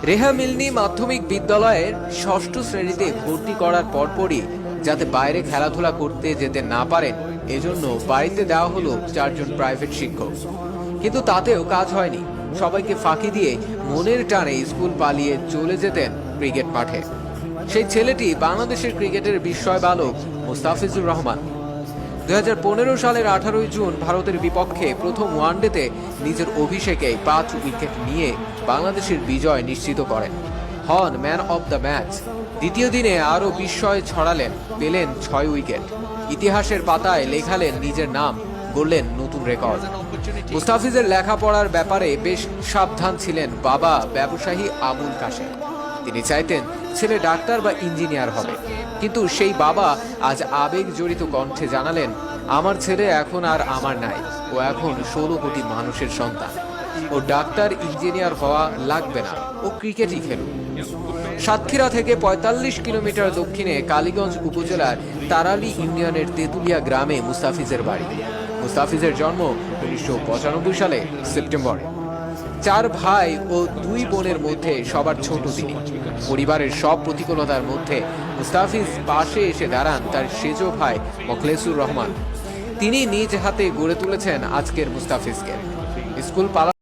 Rhea মিলনি মাধ্যমিক বিদ্যালয়ের ষষ্ঠ শ্রেণীতে ভর্তি করার পরপরই যাতে বাইরে খেলাধুলা করতে যেতে না পারেন এজন্য বাড়িতে দেওয়া হলো 4 জন প্রাইভেট শিক্ষক। কিন্তু তাতেও কাজ হয়নি। সবাইকে ফাঁকি দিয়ে মনের টানে স্কুল পালিয়ে চলে যেতেন ক্রিকেট মাঠে। সেই ছেলেটি বাংলাদেশের ক্রিকেটের বিস্ময় বালক মুস্তাফিজুর রহমান। 2015 সালের 18 জুন ভারতের বিপক্ষে প্রথম ওয়ানডেতে নিজের অভিষেকে 5 উইকেট নিয়ে বাংলাদেশের বিজয় নিশ্চিত করেন, হন ম্যান অব দ্য ম্যাচ। দ্বিতীয় দিনে আরও বিস্ময় ছড়ালেন, পেলেন 6 উইকেট। ইতিহাসের পাতায় লেখালেন নিজের নাম, গড়লেন নতুন রেকর্ড। মুস্তাফিজের লেখাপড়ার ব্যাপারে বেশ সাবধান ছিলেন বাবা ব্যবসায়ী আবুল কাশেম। তিনি চাইতেন ছেলে ডাক্তার বা ইঞ্জিনিয়ার হবে, কিন্তু সেই বাবা আজ আবেগ জড়িত কণ্ঠে জানালেন, আমার ছেলে এখন আর আমার নাই, ও এখন 16 কোটি মানুষের সন্তান। ও ডাক্তার ইঞ্জিনিয়ার হওয়া লাগবে না, ও ক্রিকেটই খেলুক। সাতক্ষীরা থেকে 45 কিলোমিটার দক্ষিণে কালীগঞ্জ উপজেলার তারালি ইউনিয়নের তেতুলিয়া গ্রামে মুস্তাফিজের বাড়ি। মুস্তাফিজের জন্ম 1995 সালে সেপ্টেম্বরে। 4 ভাই ও 2 বোনের মধ্যে সবার ছোট তিনি। পরিবারের সব প্রতিকূলতার মধ্যে মুস্তাফিজ পাশে এসে দাঁড়ান তার সেজ ভাই মোখলেসুর রহমান। তিনি নিজ হাতে গড়ে তুলেছেন আজকের মুস্তাফিজকে। স্কুল